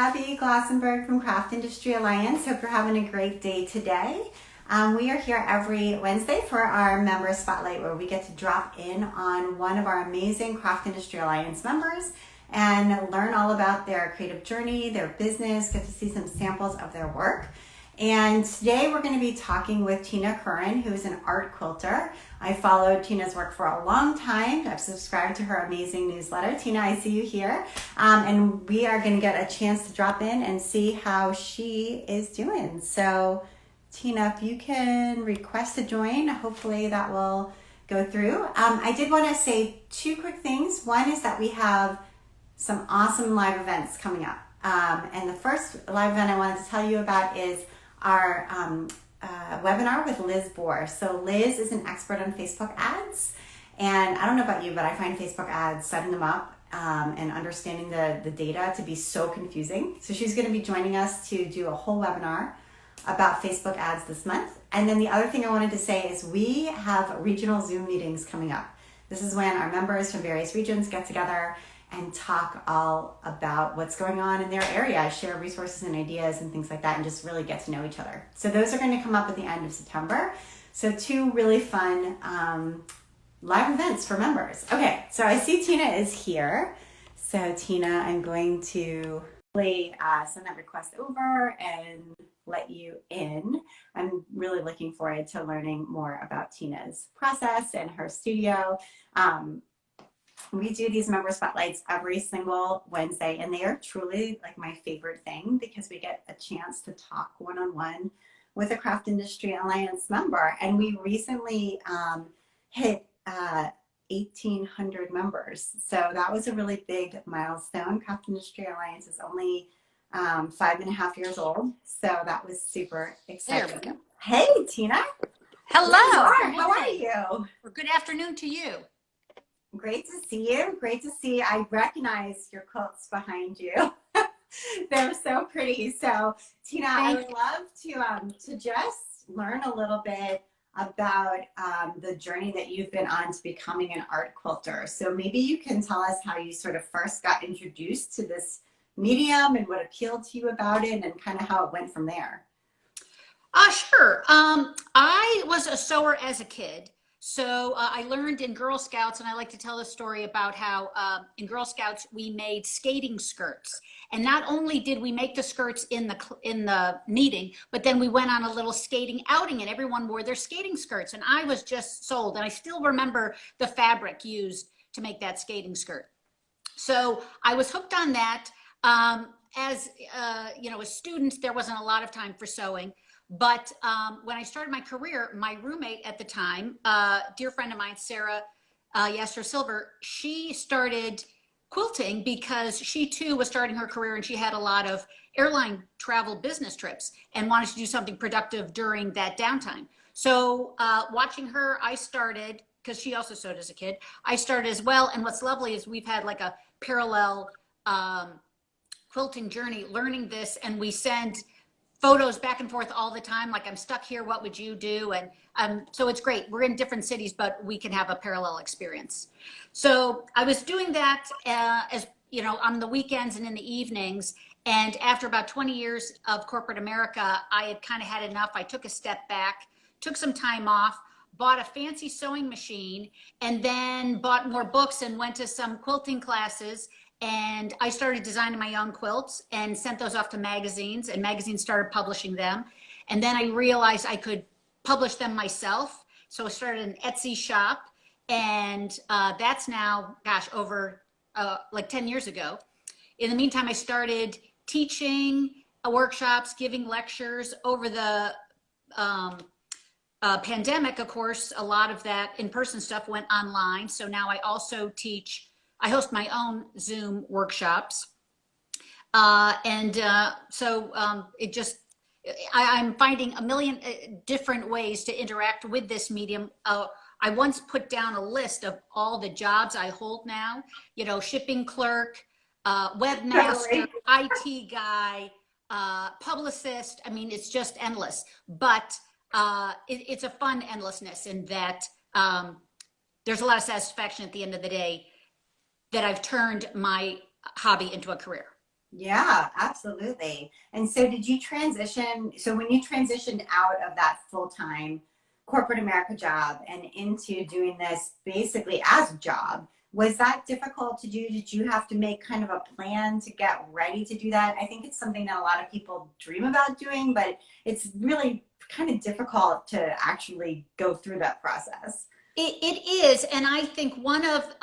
Abby Glassenberg from Craft Industry Alliance. Hope you're having a great day today. We are here every Wednesday for our member spotlight where we get to drop in on one of our amazing Craft Industry Alliance members and learn all about their creative journey, their business, get to see some samples of their work. And today we're going to be talking with Tina Curran, who is an art quilter. I followed Tina's work for a long time. I've subscribed to her amazing newsletter. Tina, I see you here. And we are going to get a chance to drop in and see how she is doing. So Tina, if you can request to join, hopefully that will go through. I did want to say two quick things. One is that we have some awesome live events coming up. And the first live event I wanted to tell you about is our webinar with Liz Bohr. So Liz is an expert on Facebook ads. And I don't know about you, but I find Facebook ads, setting them up and understanding the data to be so confusing. So she's going to be joining us to do a whole webinar about Facebook ads this month. And then the other thing I wanted to say is we have regional Zoom meetings coming up. This is when our members from various regions get together and talk all about what's going on in their area, share resources and ideas and things like that, and just really get to know each other. So those are going to come up at the end of September. So two really fun live events for members. Okay, so I see Tina is here. So Tina, I'm going to send that request over and let you in. I'm really looking forward to learning more about Tina's process and her studio. We do these member spotlights every single Wednesday, and they are truly like my favorite thing because we get a chance to talk one-on-one with a Craft Industry Alliance member. And we recently hit 1,800 members. So that was a really big milestone. Craft Industry Alliance is only 5.5 years old. So that was super exciting. There we go. Hey, Tina. Hello. How are you? Well, good afternoon to you. Great to see you. Great to see. I recognize your quilts behind you. They're so pretty. So, Tina, I would love to just learn a little bit about the journey that you've been on to becoming an art quilter. So maybe you can tell us how you sort of first got introduced to this medium and what appealed to you about it and kind of how it went from there. Sure. I was a sewer as a kid. So I learned in Girl Scouts, and I like to tell the story about how in Girl Scouts we made skating skirts. And not only did we make the skirts in the meeting, but then we went on a little skating outing and everyone wore their skating skirts. And I was just sold. And I still remember the fabric used to make that skating skirt. So I was hooked on that. As students, there wasn't a lot of time for sewing. But when I started my career, my roommate at the time, dear friend of mine, Sarah Yasser Silver, she started quilting because she too was starting her career and she had a lot of airline travel business trips and wanted to do something productive during that downtime. So watching her, I started, because she also sewed as a kid, I started as well. And what's lovely is we've had like a parallel quilting journey, learning this, and we send photos back and forth all the time. Like, I'm stuck here, what would you do? And so it's great. We're in different cities, but we can have a parallel experience. So I was doing that as you know, on the weekends and in the evenings. And after about 20 years of corporate America, I had kind of had enough. I took a step back, took some time off, bought a fancy sewing machine, and then bought more books and went to some quilting classes. And I started designing my own quilts and sent those off to magazines, and magazines started publishing them. And then I realized I could publish them myself. So I started an Etsy shop, and that's now, gosh, over like 10 years ago. In the meantime, I started teaching workshops, giving lectures over the pandemic. Of course, a lot of that in-person stuff went online. So now I also I host my own Zoom workshops. I'm finding a million different ways to interact with this medium. I once put down a list of all the jobs I hold now, you know, shipping clerk, webmaster, IT guy, publicist. I mean, it's just endless, but it's a fun endlessness in that there's a lot of satisfaction at the end of the day that I've turned my hobby into a career. Yeah, absolutely. And so did you transition? So when you transitioned out of that full-time corporate America job and into doing this basically as a job, was that difficult to do? Did you have to make kind of a plan to get ready to do that? I think it's something that a lot of people dream about doing, but it's really kind of difficult to actually go through that process. It is, and I think one of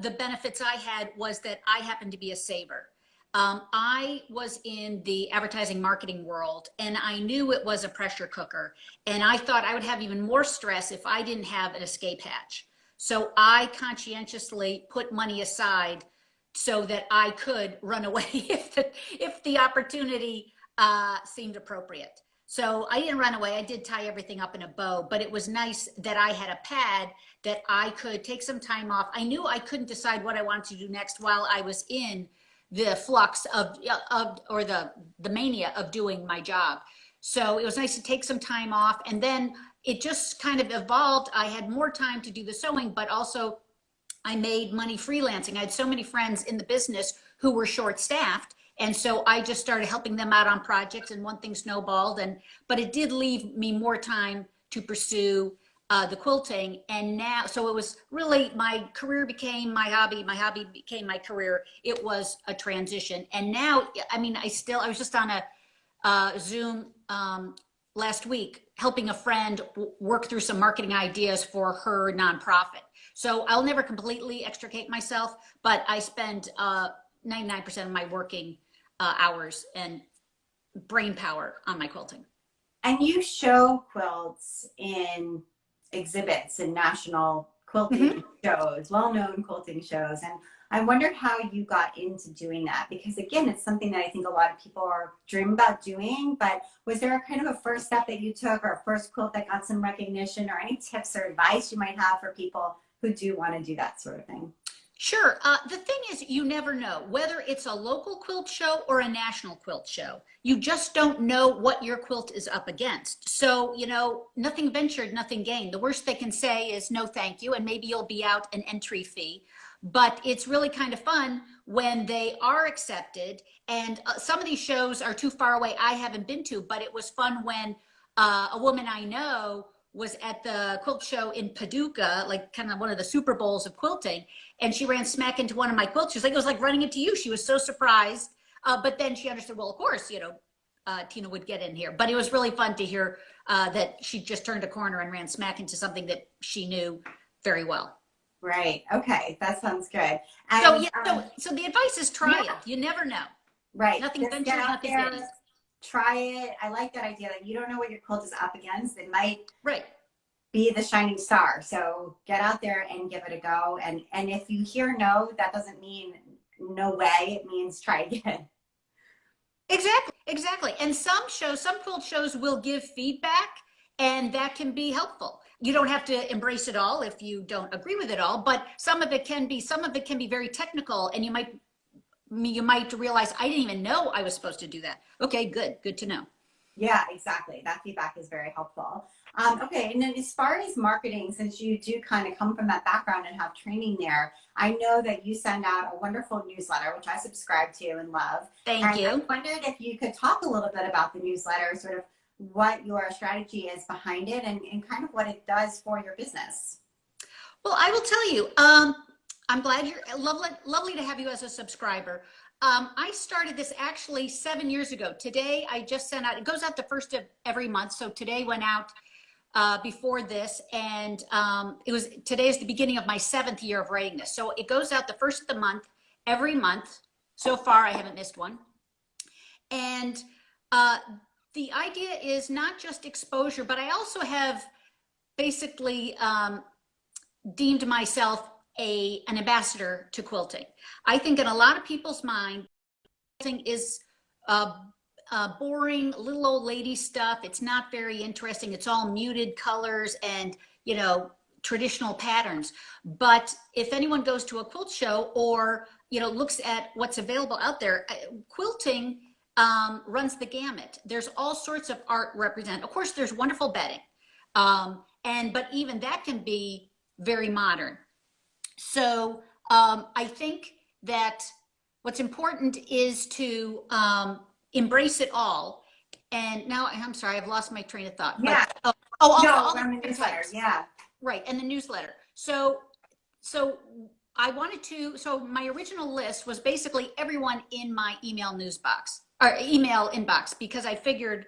the benefits I had was that I happened to be a saver. I was in the advertising marketing world, and I knew it was a pressure cooker. And I thought I would have even more stress if I didn't have an escape hatch. So I conscientiously put money aside so that I could run away if the opportunity seemed appropriate. So I didn't run away. I did tie everything up in a bow, but it was nice that I had a pad that I could take some time off. I knew I couldn't decide what I wanted to do next while I was in the flux of or the mania of doing my job. So it was nice to take some time off, and then it just kind of evolved. I had more time to do the sewing, but also I made money freelancing. I had so many friends in the business who were short staffed. And so I just started helping them out on projects, and one thing snowballed. But it did leave me more time to pursue the quilting. And now, so it was really, my career became my hobby became my career. It was a transition. And now, I mean, I was just on a Zoom last week helping a friend work through some marketing ideas for her nonprofit. So I'll never completely extricate myself, but I spend 99% of my working hours and brain power on my quilting. And you show quilts in exhibits and national quilting Mm-hmm. shows, well-known quilting shows. And I wondered how you got into doing that because again, it's something that I think a lot of people are dream about doing, but was there a kind of a first step that you took or a first quilt that got some recognition or any tips or advice you might have for people who do want to do that sort of thing? Sure. The thing is, you never know whether it's a local quilt show or a national quilt show. You just don't know what your quilt is up against. So, nothing ventured, nothing gained. The worst they can say is no, thank you. And maybe you'll be out an entry fee. But it's really kind of fun when they are accepted. And some of these shows are too far away. I haven't been to, but it was fun when a woman I know was at the quilt show in Paducah, like kind of one of the Super Bowls of quilting, and she ran smack into one of my quilts. She was like, it was like running into you. She was so surprised. But then she understood, well, of course, Tina would get in here. But it was really fun to hear that she just turned a corner and ran smack into something that she knew very well. Right. Okay. That sounds good. So And yeah, so the advice is try yeah, it. You never know. right. Nothing Just get ventured, out nothing there, gained. try it. I like that idea that you don't know what your quilt is up against. It might Right. be the shining star. So get out there and give it a go. And if you hear no, that doesn't mean no way. It means try again. Exactly, exactly. And some quilt shows will give feedback, and that can be helpful. You don't have to embrace it all if you don't agree with it all, but some of it can be very technical, and you might realize I didn't even know I was supposed to do that. Okay, good to know. Yeah, exactly. That feedback is very helpful. Okay, and then as far as marketing, since you do kind of come from that background and have training there, I know that you send out a wonderful newsletter, which I subscribe to and love. Thank And I you. wondered if you could talk a little bit about the newsletter, sort of what your strategy is behind it and kind of what it does for your business. Well, I will tell you, I'm glad you're lovely to have you as a subscriber. I started this actually 7 years ago. Today, I just sent out, it goes out the first of every month. So today went out before this, and today is the beginning of my 7th year of writing this. So it goes out the first of the month, every month. So far, I haven't missed one. And uh, the idea is not just exposure, but I also have basically deemed myself an ambassador to quilting. I think in a lot of people's mind, quilting is boring little old lady stuff. It's not very interesting. It's all muted colors and traditional patterns. But if anyone goes to a quilt show or looks at what's available out there, quilting runs the gamut. There's all sorts of art represented. Of course, there's wonderful bedding, but even that can be very modern. So I think that what's important is to embrace it all. And now I'm sorry, I've lost my train of thought. Yeah. But, also No, all the from the different newsletter. types. Yeah. Right, and the newsletter. So I wanted to, so my original list was basically everyone in my email news box or email inbox, because I figured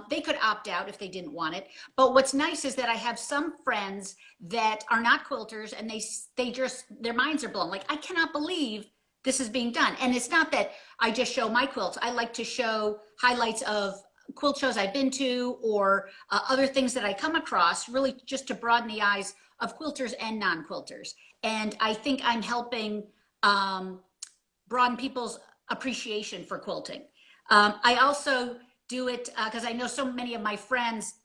they could opt out if they didn't want it. But what's nice is that I have some friends that are not quilters, and they just, their minds are blown. Like, I cannot believe this is being done. And it's not that I just show my quilts. I like to show highlights of quilt shows I've been to, or other things that I come across, really just to broaden the eyes of quilters and non-quilters. And I think I'm helping broaden people's appreciation for quilting. I also do it because I know so many of my friends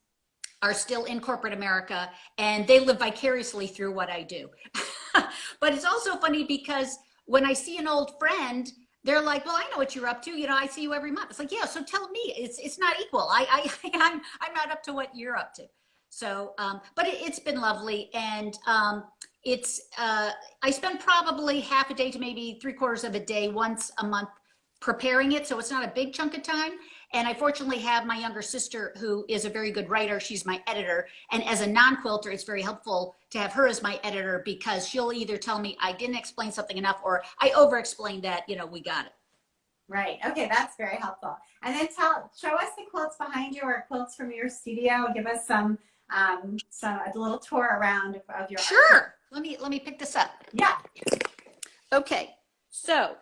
are still in corporate America, and they live vicariously through what I do. But it's also funny because when I see an old friend, they're like, "Well, I know what you're up to. You know, I see you every month." It's like, "Yeah, so tell me." It's not equal. I'm not up to what you're up to. So, but it's been lovely, and I spend probably half a day to maybe 3/4 of a day once a month preparing it. So it's not a big chunk of time. And I fortunately have my younger sister who is a very good writer. She's my editor. And as a non-quilter, it's very helpful to have her as my editor, because she'll either tell me I didn't explain something enough, or I over-explained that, we got it. Right. Okay, that's very helpful. And then show us the quilts behind you, or quilts from your studio. Give us a little tour around of your Sure. art. Let me pick this up. Yeah. Okay. So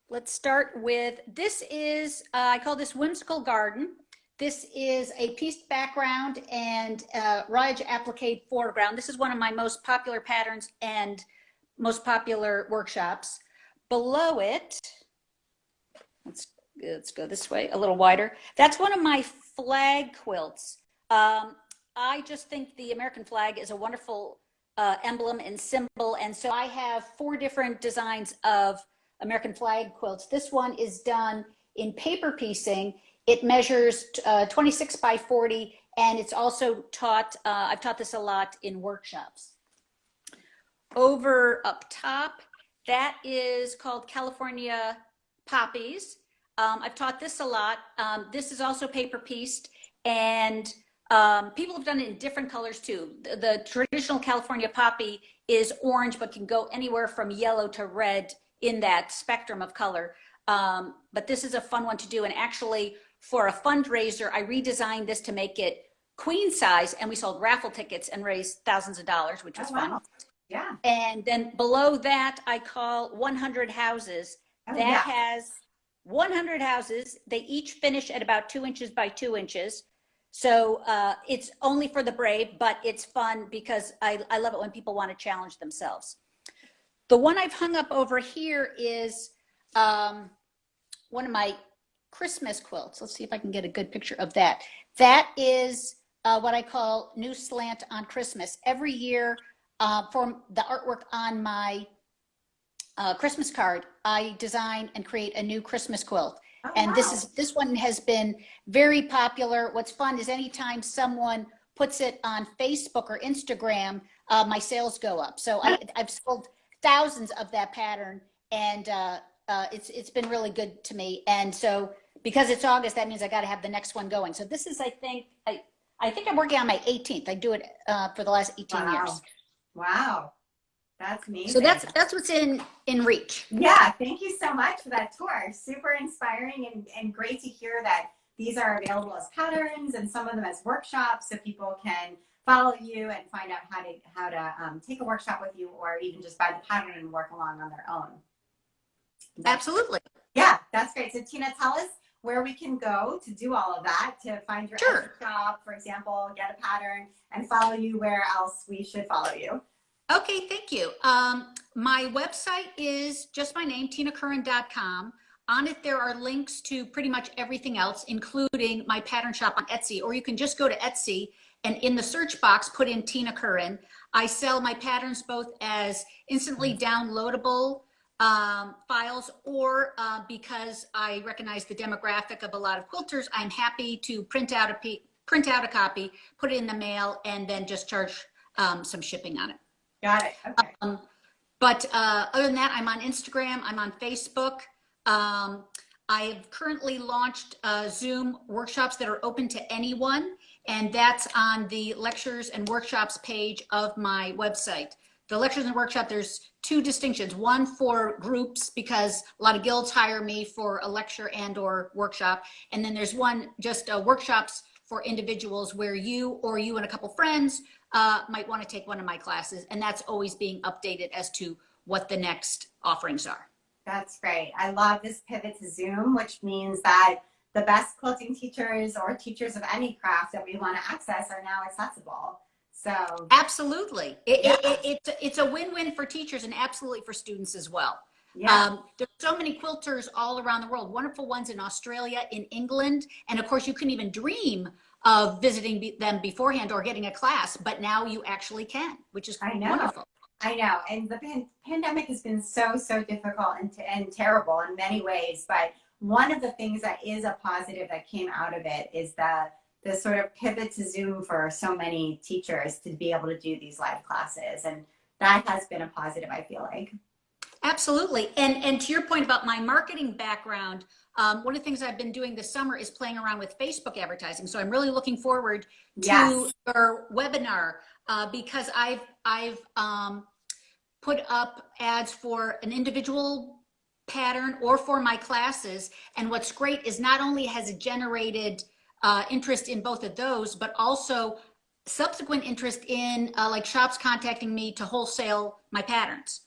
let's start with, this is, I call this Whimsical Garden. This is a pieced background and raw-edge applique foreground. This is one of my most popular patterns and most popular workshops. Below it, let's go this way a little wider. That's one of my flag quilts. I just think the American flag is a wonderful emblem and symbol. And so I have 4 different designs of American flag quilts. This one is done in paper piecing. It measures 26 by 40, and it's also taught, I've taught this a lot in workshops. Over up top, that is called California Poppies. I've taught this a lot. This is also paper pieced, and people have done it in different colors too. The traditional California poppy is orange, but can go anywhere from yellow to red in that spectrum of color. But this is a fun one to do. And actually, for a fundraiser, I redesigned this to make it queen size, and we sold raffle tickets and raised thousands of dollars, which was fun. Yeah. And then below that, I call 100 houses. That has 100 houses. They each finish at about 2 inches by 2 inches. So it's only for the brave, but it's fun because I love it when people want to challenge themselves. The one I've hung up over here is one of my Christmas quilts. Let's see if I can get a good picture of that. That is what I call New Slant on Christmas. Every year, for the artwork on my Christmas card, I design and create a new Christmas quilt. Oh, and wow. This one has been very popular. What's fun is anytime someone puts it on Facebook or Instagram, my sales go up. So I've sold thousands of that pattern, and it's been really good to me. And so because it's August, that means I got to have the next one going. So this is, I think I'm working on my 18th. I do it for the last 18 years. Wow. That's amazing. So that's what's in reach. Yeah, thank you so much for that tour. Super inspiring, and great to hear that these are available as patterns and some of them as workshops, so people can follow you and find out how to take a workshop with you, or even just buy the pattern and work along on their own. Absolutely. Yeah, that's great. So Tina, tell us where we can go to do all of that, to find your shop, for example, get a pattern, and follow you. Where else we should follow you? Okay, thank you. My website is just my name, tinacurran.com. On it, there are links to pretty much everything else, including my pattern shop on Etsy, or you can just go to Etsy and in the search box, put in Tina Curran. I sell my patterns both as instantly downloadable files, or because I recognize the demographic of a lot of quilters, I'm happy to print out a copy, put it in the mail, and then just charge some shipping on it. Got it. Okay. But other than that, I'm on Instagram, I'm on Facebook. I have currently launched Zoom workshops that are open to anyone, and that's on the lectures and workshops page of my website. The lectures and workshop, there's two distinctions. One for groups, because a lot of guilds hire me for a lecture and or workshop. And then there's one just workshops for individuals where you or you and a couple friends might want to take one of my classes. And that's always being updated as to what the next offerings are. That's great. I love this pivot to Zoom, which means that the best quilting teachers or teachers of any craft that we want to access are now accessible. So absolutely, yeah. It's a win-win for teachers and absolutely for students as well. Yeah. There's so many quilters all around the world, wonderful ones in Australia, in England, and of course you couldn't even dream of visiting them beforehand or getting a class, but now you actually can, which is wonderful. I know, and the pandemic has been so difficult and terrible in many ways, but one of the things that is a positive that came out of it is the sort of pivot to Zoom for so many teachers to be able to do these live classes, and that has been a positive, I feel like. Absolutely, and to your point about my marketing background, one of the things I've been doing this summer is playing around with Facebook advertising. So I'm really looking forward to your webinar because I've put up ads for an individual pattern or for my classes. And what's great is not only has it generated interest in both of those, but also subsequent interest in like shops contacting me to wholesale my patterns.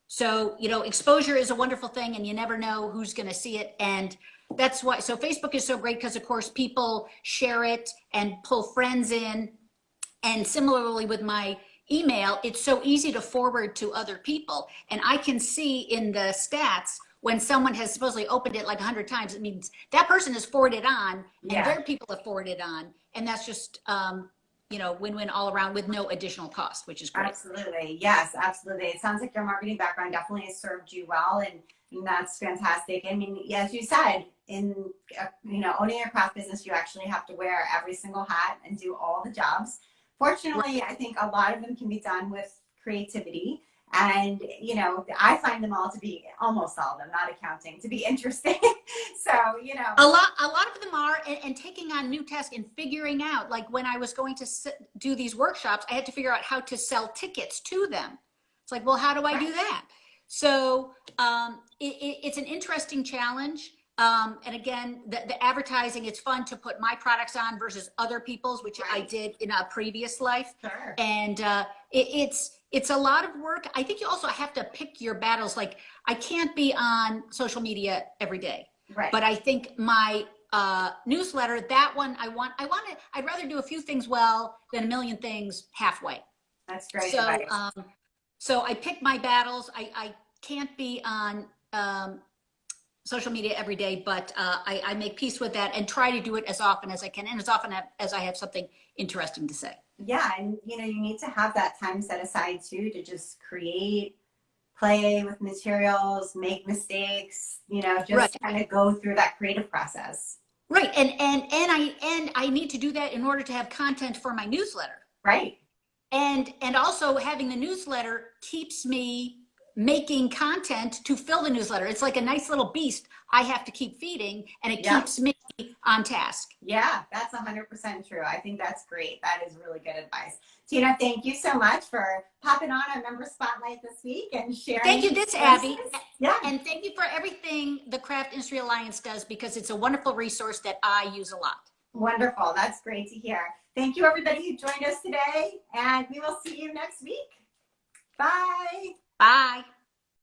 So, you know, exposure is a wonderful thing and you never know who's going to see it. And that's why, so Facebook is so great because of course people share it and pull friends in. And similarly with my email, it's so easy to forward to other people. And I can see in the stats when someone has supposedly opened it like 100 times, it means that person has forwarded on and their people have forwarded on. And that's just, you know, win-win all around with no additional cost, which is great. Absolutely. Yes, absolutely. It sounds like your marketing background definitely has served you well, and that's fantastic. I mean, as you said, in you know, owning a craft business, you actually have to wear every single hat and do all the jobs. Fortunately, I think a lot of them can be done with creativity. And, you know, I find them all to be, almost all of them, not accounting, to be interesting. So, you know. A lot of them are, and taking on new tasks and figuring out, like when I was going to do these workshops, I had to figure out how to sell tickets to them. It's like, well, how do I do that? So it's an interesting challenge. And again, the advertising, it's fun to put my products on versus other people's, which I did in a previous life. Sure. And it's a lot of work. I think you also have to pick your battles. Like I can't be on social media every day, but I think my newsletter, that one, I'd rather do a few things well than a million things halfway. That's great. So, so I pick my battles. I can't be on social media every day, but I make peace with that and try to do it as often as I can and as often as I have something interesting to say. Yeah, and you know, you need to have that time set aside too to just create, play with materials, make mistakes, you know, just kind of go through that creative process. Right, and I need to do that in order to have content for my newsletter. Right. And also having the newsletter keeps me making content to fill the newsletter. It's like a nice little beast I have to keep feeding, and it keeps me on task. Yeah, that's 100% true. I think that's great. That is really good advice. Tina, thank you so much for popping on our member spotlight this week and sharing. Thank you, this Abby. Yeah. And thank you for everything the Craft Industry Alliance does, because it's a wonderful resource that I use a lot. Wonderful. That's great to hear. Thank you, everybody who joined us today, and we will see you next week. Bye. Bye.